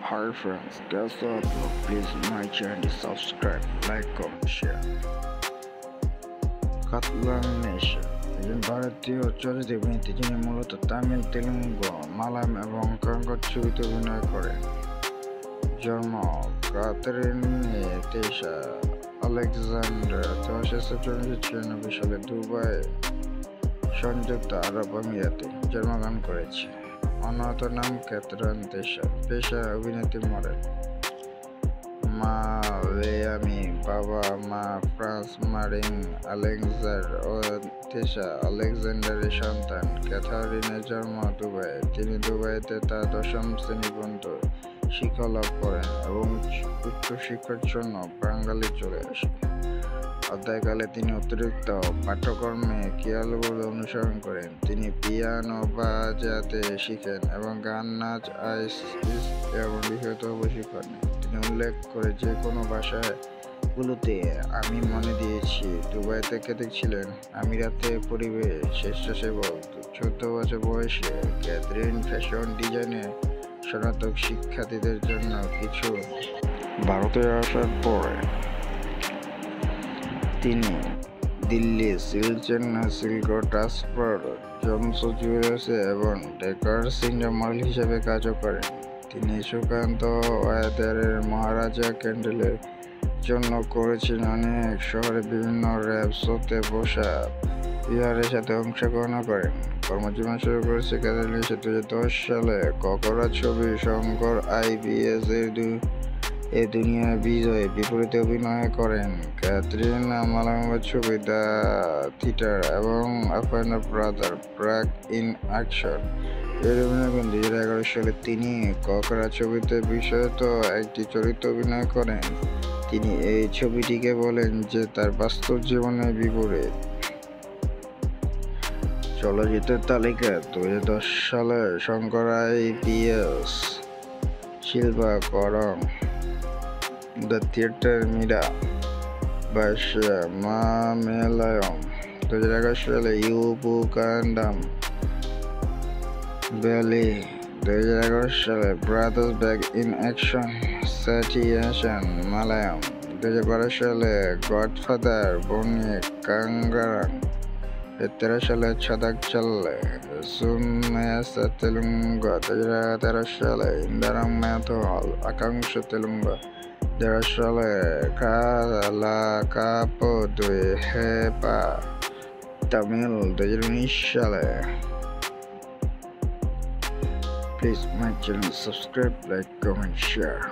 Hi friends, guess what? Please my channel subscribe, like, comment, share. কাতলান নেশা একজন ভারতীয় চলচ্চিত্র অভিনেত্রী যিনি মূলত তামিল, তেলুগু, মালায়ালাম এবং কন্নড় ছবিতে অভিনয় করেন। জন্ম ক্যাথরিনে তেশা আলেকজান্ডার ১০ সেপ্টেম্বর ১৯৯৬ সালে দুবাই, সংযুক্ত আরব আমিরাতে জন্মগ্রহণ করেছেন। অন্যত নাম ক্যাথরিন তেশা, পেশা অভিনেত্রী, মডেল। মালয়ামি, বাবা মা ফ্রান্স মারিন আলেকজান্ডার ও তেশা আলেকজান্ডারের সন্তান। ক্যাথরিনের জন্ম দুবাইয়ে। তিনি দুবাইতে তার ১০ম শ্রেণী পর্যন্ত শিক্ষা লাভ করেন এবং উচ্চশিক্ষার জন্য বাঙালি চলে আসেন। অধ্যায়কালে তিনি অতিরিক্ত পাঠ্যক্রমে খেয়ালগুলো অনুসরণ করেন। তিনি পিয়ানো বাজাতে শিখেন এবং গান, নাচ, এবং লিখিত প্রশিক্ষণ নেন। তিনি উল্লেখ করে যে কোনো ভাষাগুলোতে আমি মনে দিয়েছি। দুবাইতে ক্যাথলিক ছিলেন, আমিরাতে পরিবেশ স্বেচ্ছাসেবক। ১৪ বছর বয়সে ক্যাথরিন ফ্যাশন ডিজাইনে স্নাতক শিক্ষার্থীদের জন্য কিছু ভারতে আসার পরে তিনি দিল্লি, চেন্নাই সিল্ক ট্রান্সফার, জমসু জুয়েলার্সে এবং ডেকার সিনিয়র মডেল হিসেবে কাজও করেন। তিনি সুকান্ত ওয়াদেয়ারের মহারাজা ক্যান্ডেলের জন্য করেছেন অনেক শহরে বিভিন্ন র্যাপ শোতে বসা বিহারের সাথে অংশগ্রহণ করেন। কর্মজীবন শুরু করেছে ক্যাথরিন ২০১০ সালে ককরা ছবি শঙ্কর IBS এ দুনিয়া বিজয় বিপরীতে অভিনয় করেন। ক্যাথরিন মালায়ালাম ছবি দ্য থিয়েটার এবং আপনার ব্রাদার ব্রেক ইন অ্যাকশন এর অভিনয় করেন। ২০১১ সালে তিনি ককরা ছবিতে বিশেষত একটি চরিত্রে অভিনয় করেন। তিনি এই ছবিটিকে বলেন যে তার বাস্তব জীবনের বিপরীত। চলচ্চিত্রের তালিকা ২০১০ সালে শঙ্কর IBS, শিল্পা করং, দ্য থিয়েটার, মীরা ভাষা মালায়ালাম। ২০১১ সালে ইউপুকান্ডাম ভ্যালি। ২০১১ সালে ব্রাদার্স ব্রেক ইন অ্যাকশন স্যাটিয়েশন মালায়ালাম। ২০১২ সালে গডফাদার বনি কাঙ্গারাং। ২০১৩ সালে ছাদাক চাল্লে সুমেসা তেলুঙ্গা। ২০১৩ সালে ইন্দারাং ম্যাথল আকাংশ তেলুঙ্গা। ২০১৩ সালে কালাকাপো দুই হেপা তামিল। ২০১৯ সালে। Please my channel, subscribe, like, comment, share.